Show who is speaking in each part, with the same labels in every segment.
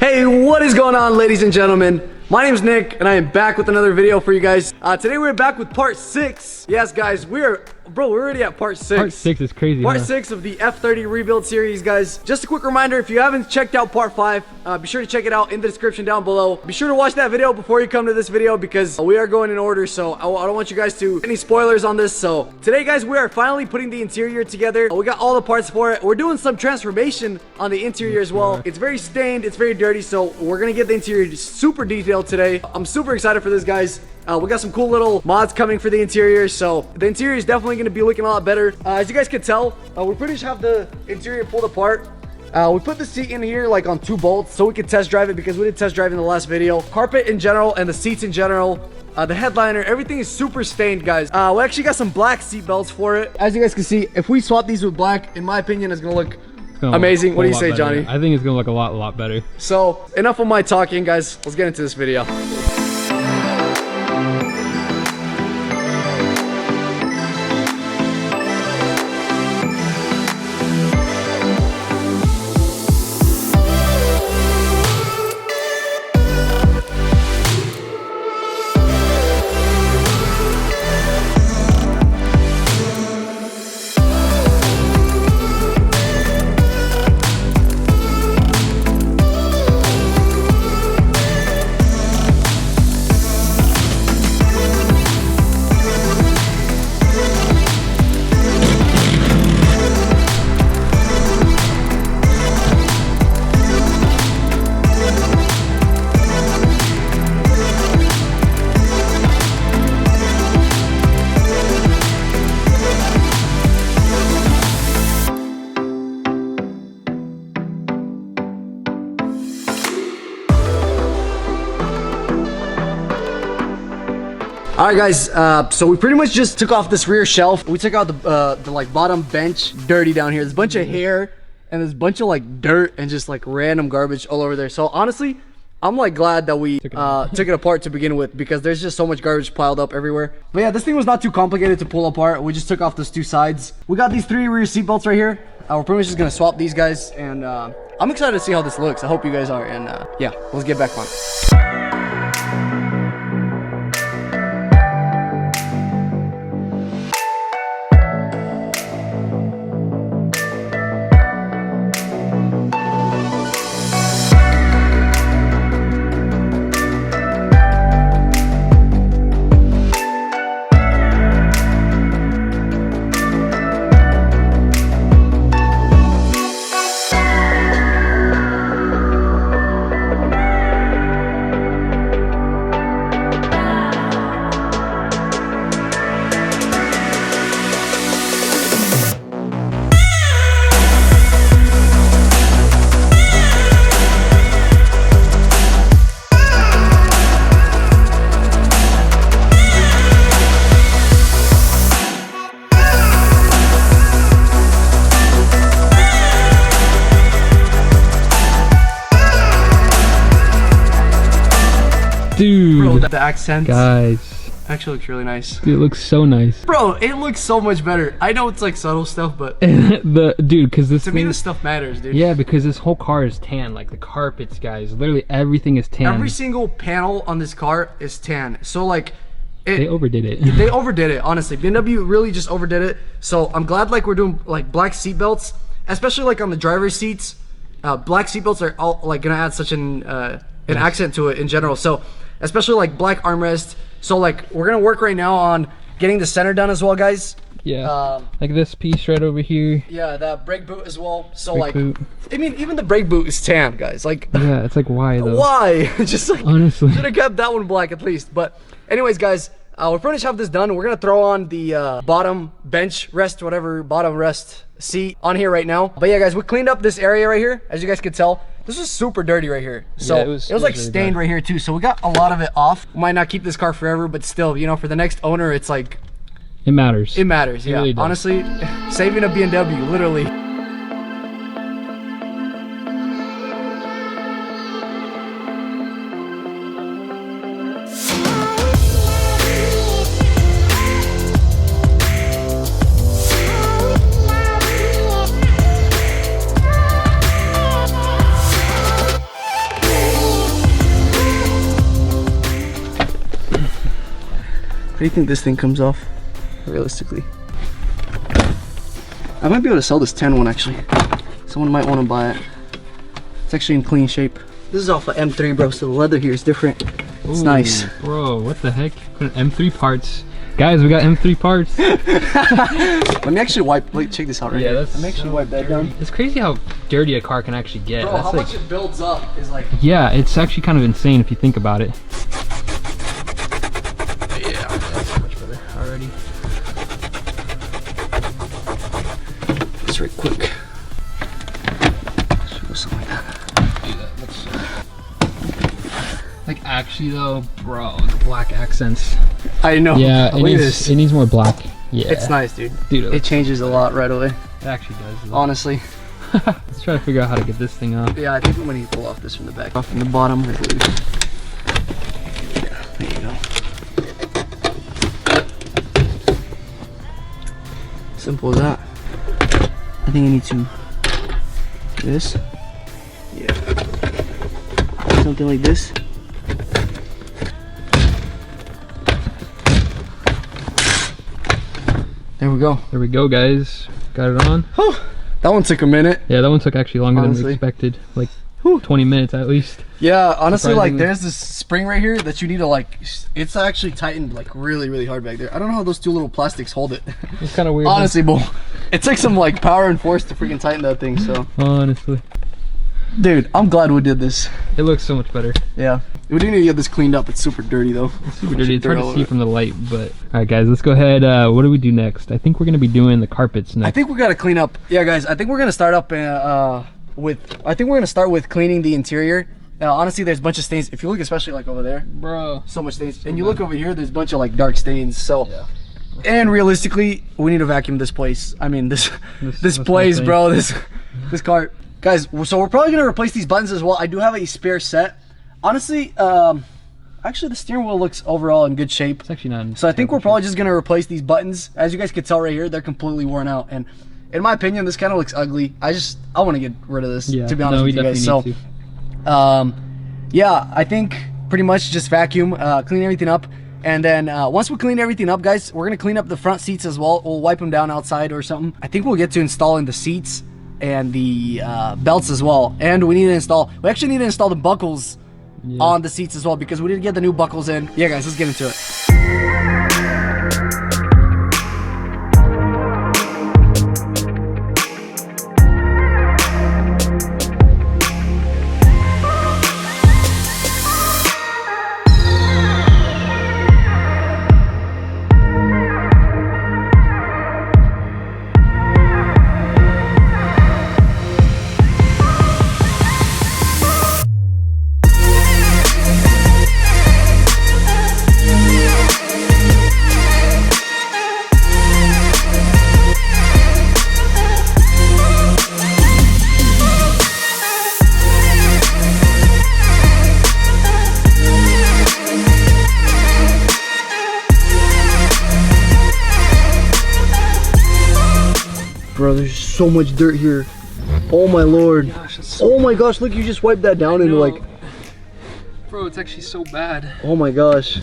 Speaker 1: Hey, what is going on, ladies and gentlemen? My name is Nick, and I am back with another video for you guys. Today we're back with part 6. Yes, guys, we're already at part 6.
Speaker 2: Part 6 is crazy.
Speaker 1: Part 6 of the F30 rebuild series, guys. Just a quick reminder, if you haven't checked out part 5, be sure to check it out in the description down below. Be sure to watch that video before you come to this video because we are going in order, so I don't want you guys to any spoilers on this. So today, guys, we are finally putting the interior together. We got all the parts for it. We're doing some transformation on the interior as well. It's very stained, it's very dirty, so we're gonna get the interior super detailed today. I'm super excited for this, guys. We got some cool little mods coming for the interior, so the interior is definitely going to be looking a lot better. As you guys can tell, we pretty much have the interior pulled apart. We put the seat in here like on 2 bolts so we could test drive it because we did test drive in the last video. Carpet in general and the seats in general, the headliner, everything is super stained, guys. We actually got some black seat belts for it. As you guys can see, if we swap these with black, in my opinion, it's going to look amazing. What do you say, Johnny?
Speaker 2: I think it's gonna look a lot better.
Speaker 1: So enough of my talking, guys. Let's get into this video. Alright, guys, so we pretty much just took off this rear shelf. We took out the like bottom bench, dirty down here. There's a bunch of hair and there's a bunch of like dirt and just like random garbage all over there. So honestly, I'm like glad that we took it apart to begin with because there's just so much garbage piled up everywhere. But yeah, this thing was not too complicated to pull apart. We just took off those 2 sides. We got these 3 rear seat belts right here. We're pretty much just gonna swap these guys, and I'm excited to see how this looks. I hope you guys are, and yeah, let's get back on it.
Speaker 2: Dude,
Speaker 1: bro, the accent,
Speaker 2: guys,
Speaker 1: actually looks really nice.
Speaker 2: Dude, it looks so nice.
Speaker 1: Bro, it looks so much better. I know it's like subtle stuff, but
Speaker 2: because this
Speaker 1: to me, the stuff matters, dude.
Speaker 2: Yeah, because this whole car is tan, like the carpets, guys. Literally everything is tan.
Speaker 1: Every single panel on this car is tan. So like,
Speaker 2: they overdid it.
Speaker 1: They overdid it, honestly. BMW really just overdid it. So I'm glad like we're doing like black seat belts, especially like on the driver's seats. Black seat belts are all like gonna add such an accent to it in general. So especially like black armrest. So like we're gonna work right now on getting the center done as well, guys.
Speaker 2: Yeah, like this piece right over here.
Speaker 1: Yeah, that brake boot as well. So
Speaker 2: brake
Speaker 1: like
Speaker 2: boot.
Speaker 1: I mean, even the brake boot is tan, guys. Like,
Speaker 2: yeah, it's like why though?
Speaker 1: Why? Just like,
Speaker 2: honestly,
Speaker 1: should have kept that one black at least. But anyways, guys, we're pretty much have this done. We're gonna throw on the bottom bench rest, whatever bottom rest seat on here right now. But yeah, guys, we cleaned up this area right here. As you guys can tell, this was super dirty right here. So yeah, it was like really stained bad right here too. So we got a lot of it off. We might not keep this car forever, but still, you know, for the next owner, it's like,
Speaker 2: it matters.
Speaker 1: It matters, yeah.
Speaker 2: Really
Speaker 1: honestly, saving a BMW, literally. do you think this thing comes off, realistically? I might be able to sell this tan one actually. Someone might want to buy it. It's actually in clean shape. This is off of M3, bro, so the leather here is different. It's nice.
Speaker 2: Bro, what the heck? M3 parts. Guys, we got M3 parts.
Speaker 1: Let me actually wipe, like, check this out right here.
Speaker 2: That's
Speaker 1: Let me actually wipe that down.
Speaker 2: It's crazy how dirty a car can actually get.
Speaker 1: Bro,
Speaker 2: that's
Speaker 1: how
Speaker 2: like,
Speaker 1: much it builds up is like...
Speaker 2: yeah, it's actually kind of insane if you think about it.
Speaker 1: Yeah, that's much better already. Just right quick. Should go something like that.
Speaker 2: Like actually though, bro, the black accents.
Speaker 1: I know.
Speaker 2: Yeah,
Speaker 1: Look at this.
Speaker 2: it needs more black. Yeah.
Speaker 1: It's nice, dude.
Speaker 2: Dude,
Speaker 1: It changes a lot right away.
Speaker 2: It actually does.
Speaker 1: Honestly.
Speaker 2: Let's try to figure out how to get this thing off.
Speaker 1: Yeah, I think I'm gonna pull off this from the back. Off from the bottom, I believe. Yeah, there you go. Simple as that. I think I need to do this. Yeah. Something like this. There we go.
Speaker 2: There we go, guys. Got it on.
Speaker 1: That one took a minute.
Speaker 2: Yeah, that one took actually longer than
Speaker 1: Honestly.
Speaker 2: we expected. Like 20 minutes at least.
Speaker 1: Yeah, honestly, like
Speaker 2: Surprisingly.
Speaker 1: there's this spring right here that you need to like, it's actually tightened like really, really hard back there. I don't know how those two little plastics hold it.
Speaker 2: It's kind of weird.
Speaker 1: Honestly, Bull, it takes some like power and force to freaking tighten that thing. So,
Speaker 2: Honestly.
Speaker 1: dude, I'm glad we did this.
Speaker 2: It looks so much better.
Speaker 1: Yeah, we do need to get this cleaned up. It's super dirty though.
Speaker 2: It's super dirty. It's hard to see from the light, but all right, guys, let's go ahead. What do we do next? I think we're gonna be doing the carpets next.
Speaker 1: I think we gotta clean up. Yeah, guys, I think we're gonna start up I think we're gonna start with cleaning the interior. Honestly, there's a bunch of stains. If you look, especially like over there,
Speaker 2: bro,
Speaker 1: so much stains. And you look over here, there's a bunch of like dark stains. So,
Speaker 2: yeah.
Speaker 1: And realistically, we need to vacuum this place. I mean, this
Speaker 2: This
Speaker 1: place,
Speaker 2: whole thing.
Speaker 1: bro. This car, guys. So we're probably gonna replace these buttons as well. I do have a spare set. Honestly, actually, the steering wheel looks overall in good shape.
Speaker 2: It's actually not.
Speaker 1: So I think we're probably just gonna replace these buttons. As you guys can tell right here, they're completely worn out. And in my opinion, this kind of looks ugly. I want to get rid of this.
Speaker 2: Yeah,
Speaker 1: to be honest with you guys. So, yeah, I think pretty much just vacuum, clean everything up. And then once we clean everything up, guys, we're gonna clean up the front seats as well. We'll wipe them down outside or something. I think we'll get to installing the seats and the belts as well. And we actually need to install the buckles on the seats as well, because we didn't get the new buckles in. Yeah, guys, let's get into it. Bro, there's so much dirt here. Oh my lord. Oh my gosh, look, you just wiped that down and like...
Speaker 2: Bro, it's actually so bad.
Speaker 1: Oh my gosh.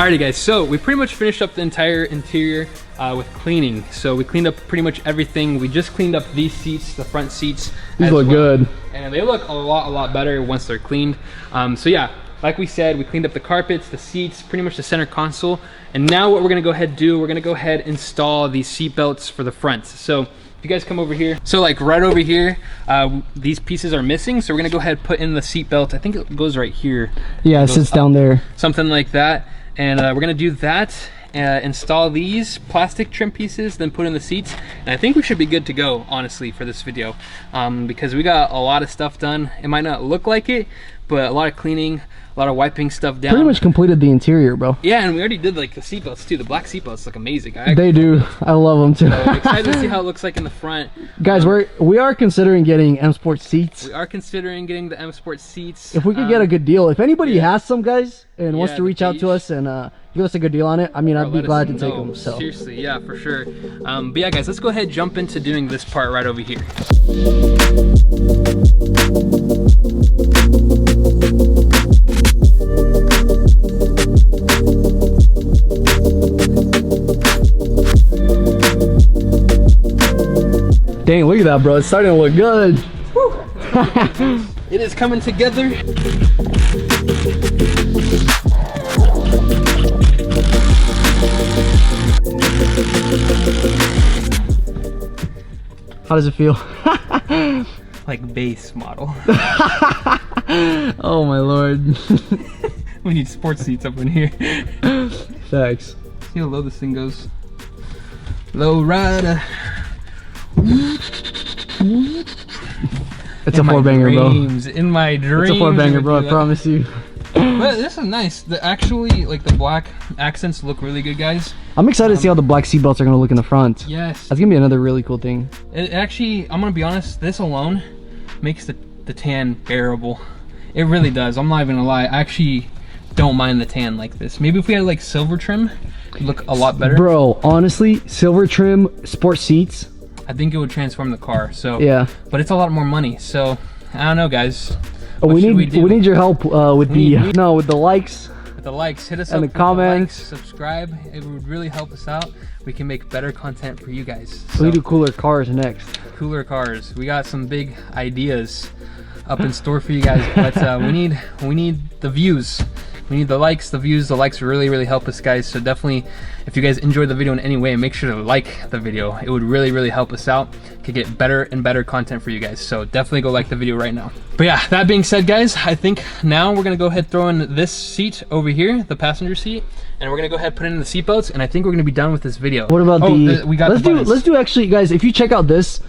Speaker 2: Alrighty guys, so we pretty much finished up the entire interior with cleaning. So we cleaned up pretty much everything. We just cleaned up these seats, the front seats.
Speaker 1: These look good.
Speaker 2: And they look a lot better once they're cleaned. So yeah, like we said, we cleaned up the carpets, the seats, pretty much the center console. And now what we're gonna go ahead and do, we're gonna go ahead and install these seat belts for the front. So if you guys come over here, so like right over here, these pieces are missing. So we're gonna go ahead and put in the seat belt. I think it goes right here.
Speaker 1: Yeah, it sits down there.
Speaker 2: Something like that. And we're gonna do that, install these plastic trim pieces, then put in the seats. And I think we should be good to go, honestly, for this video. Because we got a lot of stuff done. It might not look like it, but a lot of cleaning, a lot of wiping stuff down. Pretty much completed the interior, bro. Yeah, and we already did like the seatbelts too. The black seatbelts look amazing. They do. I love them too. So excited to see how it looks like in the front. Guys, we are considering getting M Sport seats. We are considering getting the M Sport seats. If we could get a good deal. If anybody has some, guys, and wants to reach out to us and give us a good deal on it, I mean, I'd be glad to take them. So seriously, yeah, for sure. But yeah, guys, let's go ahead and jump into doing this part right over here. Dang, look at that, bro. It's starting to look good. It is coming together. How does it feel? Like base model. Oh my lord. We need sports seats up in here. Thanks. See how low this thing goes. Low rider. It's a 4-banger, bro. In my dreams. It's a 4-banger, bro. I promise you. But this is nice. Actually, like the black accents look really good, guys. I'm excited to see how the black seat belts are gonna look in the front. Yes. That's gonna be another really cool thing. It actually, I'm gonna be honest, this alone makes the tan bearable. It really does. I'm not even gonna lie. I actually don't mind the tan like this. Maybe if we had like silver trim, it'd look a lot better. Bro, honestly, silver trim, sport seats, I think it would transform the car. So yeah, but it's a lot more money. So I don't know, guys. We need your help with with the likes. With the likes, hit us up in the comments. Subscribe. It would really help us out. We can make better content for you guys. So we do cooler cars next. Cooler cars. We got some big ideas up in store for you guys. But we need the views. We need the likes, the views. The likes really help us, guys. So definitely, if you guys enjoyed the video in any way, make sure to like the video. It would really help us out to get better and better content for you guys. So definitely go like the video right now. But yeah, that being said, guys, I think now we're gonna go ahead and throw in this seat over here, the passenger seat, and we're gonna go ahead and put in the seat belts, and I think we're gonna be done with this video. What about we got let's do actually, guys, if you check out these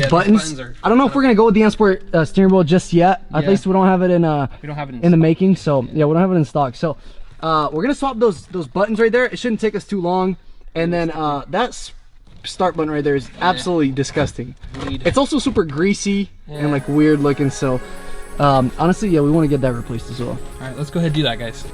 Speaker 2: buttons I don't know if we're gonna go with the M Sport steering wheel just yet. At least we don't have it in in the making. So yeah, we don't have it in stock. So we're gonna swap those buttons right there. It shouldn't take us too long. And then that start button right there is absolutely disgusting. It's also super greasy and like weird looking. So honestly, yeah, we want to get that replaced as well. All right, let's go ahead and do that, guys.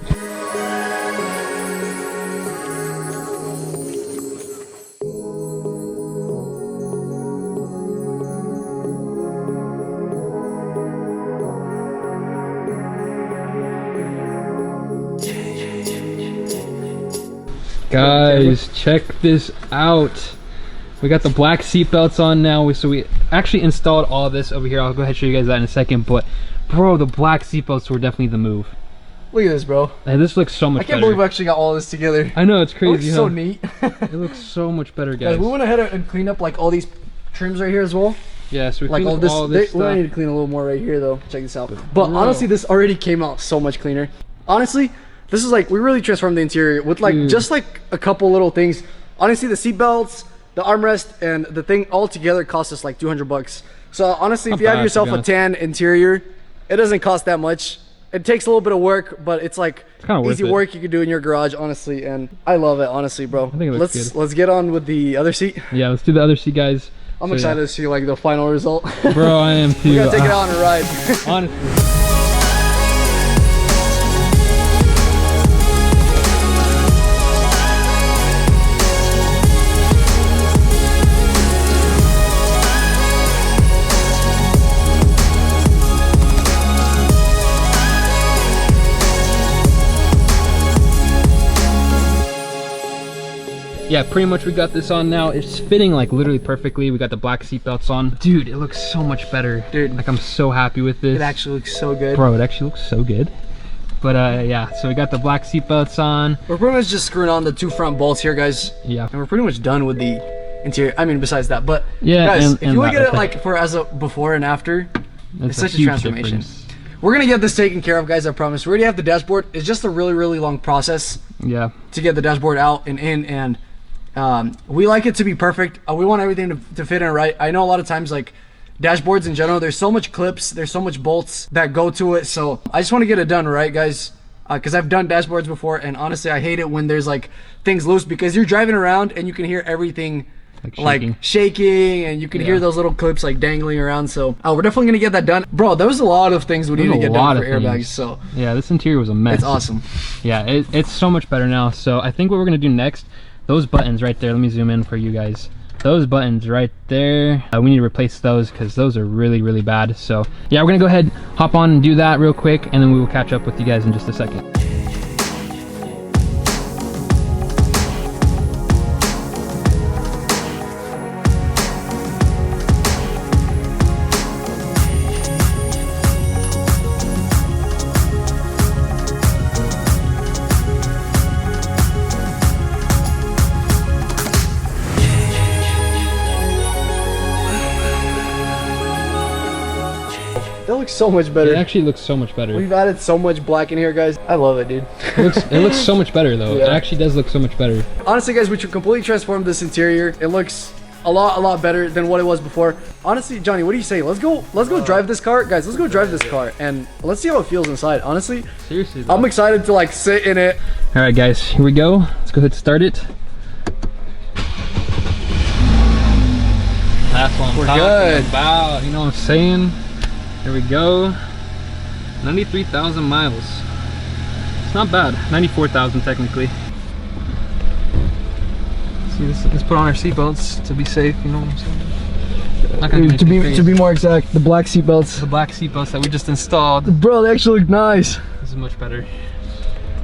Speaker 2: Guys, check this out. We got the black seat belts on now. So we actually installed all this over here. I'll go ahead and show you guys that in a second. But bro, the black seat belts were definitely the move. Look at this, bro. And this looks so much better. I can't believe we actually got all this together. I know, it's crazy. It looks so neat. It looks so much better, guys. We went ahead and cleaned up like all these trims right here as well. Yeah, so we cleaned up all this stuff. We need to clean a little more right here though. Check this out. But honestly, this already came out so much cleaner. Honestly, this is like, we really transformed the interior with like just like a couple little things. Honestly, the seat belts, the armrest, and the thing all together cost us like 200 bucks. So honestly, if you have yourself a tan interior, it doesn't cost that much. It takes a little bit of work, but it's like easy work you can do in your garage, honestly. And I love it, honestly, bro. I think it looks good. Let's get on with the other seat. Yeah, let's do the other seat, guys. I'm excited to see like the final result. Bro, I am too. We gotta take it out on a ride. Honestly. yeah, pretty much we got this on now. It's fitting like literally perfectly. We got the black seat belts on. Dude, it looks so much better. Dude, like I'm so happy with this.
Speaker 1: It actually looks so good.
Speaker 2: Bro, it actually looks so good. But yeah, so we got the black seat belts on.
Speaker 1: We're pretty much just screwing on the 2 front bolts here, guys.
Speaker 2: Yeah.
Speaker 1: And we're pretty much done with the interior. I mean, besides that, but
Speaker 2: yeah,
Speaker 1: guys, if you look at it like for as a before and after, it's such a transformation. Difference. We're gonna get this taken care of, guys. I promise. We already have the dashboard. It's just a really long process.
Speaker 2: Yeah.
Speaker 1: To get the dashboard out and in, and we like it to be perfect. We want everything to fit in right. I know a lot of times like dashboards in general, there's so much clips, there's so much bolts that go to it. So I just want to get it done right, guys. Because I've done dashboards before, and honestly, I hate it when there's like things loose, because you're driving around and you can hear everything like shaking, and you can hear those little clips like dangling around. So we're definitely gonna get that done, bro. There was a lot of things we need to get done for airbags. So
Speaker 2: yeah, this interior was a mess.
Speaker 1: It's awesome.
Speaker 2: Yeah, it's so much better now. So I think what we're gonna do next, those buttons right there, let me zoom in for you guys. Those buttons right there, we need to replace those because those are really bad. So yeah, we're gonna go ahead, hop on and do that real quick, and then we will catch up with you guys in just a second.
Speaker 1: That looks so much better.
Speaker 2: It actually looks so much better.
Speaker 1: We've added so much black in here, guys. I love it, dude.
Speaker 2: It looks so much better though. Yeah. It actually does look so much better.
Speaker 1: Honestly, guys, we should completely transform this interior. It looks a lot better than what it was before. Honestly, Johnny, what do you say? Let's go drive this car, guys. Let's go drive this car and let's see how it feels inside. Honestly,
Speaker 2: seriously though,
Speaker 1: I'm excited to like sit in it.
Speaker 2: All right, guys, here we go. Let's go ahead and start it. That's what I'm talking about. You know what I'm saying? Here we go. 93,000 miles. It's not bad. 94,000 technically. See, let's put on our seatbelts to be safe. You know what I'm saying? Not gonna
Speaker 1: to be more exact, the black seatbelts.
Speaker 2: The black seatbelts that we just installed.
Speaker 1: Bro, they actually look nice.
Speaker 2: This is much better.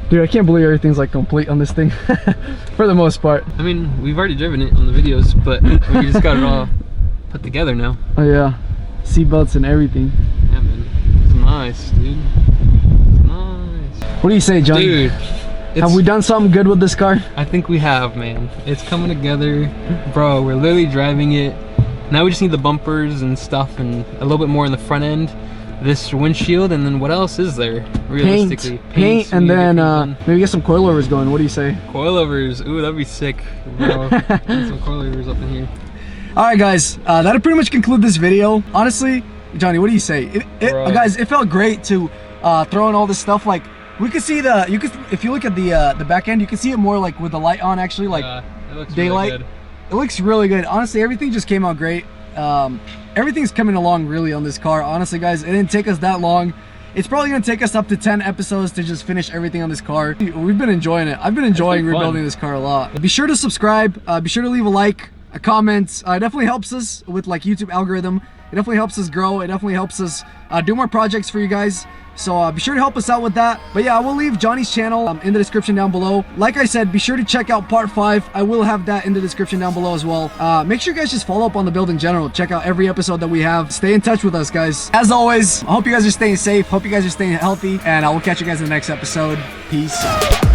Speaker 1: Dude, I can't believe everything's like complete on this thing. For the most part.
Speaker 2: I mean, we've already driven it on the videos, but we just got it all put together now.
Speaker 1: Oh yeah, seatbelts and everything.
Speaker 2: Yeah, man, it's nice, dude. It's nice.
Speaker 1: What do you say, John?
Speaker 2: Dude,
Speaker 1: have we done something good with this car?
Speaker 2: I think we have, man. It's coming together, bro. We're literally driving it. Now we just need the bumpers and stuff, and a little bit more in the front end. This windshield, and then what else is there? Realistically,
Speaker 1: paint, and then maybe get some coilovers going. What do you say?
Speaker 2: Coilovers, ooh, that'd be sick, bro. Get some coilovers up in here.
Speaker 1: All right, guys, that'll pretty much conclude this video. Honestly, Johnny, what do you say? Guys, it felt great to throw in all this stuff. Like, we could see if you look at the back end, you can see it more like with the light on, actually, like
Speaker 2: it looks
Speaker 1: daylight.
Speaker 2: Really good.
Speaker 1: It looks really good. Honestly, everything just came out great. Everything's coming along really on this car. Honestly, guys, it didn't take us that long. It's probably gonna take us up to 10 episodes to just finish everything on this car. We've been enjoying it. I've been enjoying rebuilding this car a lot. Be sure to subscribe. Be sure to leave a like, a comment. It definitely helps us with like YouTube algorithm. It definitely helps us grow. It definitely helps us do more projects for you guys. So be sure to help us out with that. But yeah, I will leave Johnny's channel in the description down below. Like I said, be sure to check out part 5. I will have that in the description down below as well. Make sure you guys just follow up on the build in general. Check out every episode that we have. Stay in touch with us, guys. As always, I hope you guys are staying safe. Hope you guys are staying healthy. And I will catch you guys in the next episode. Peace out.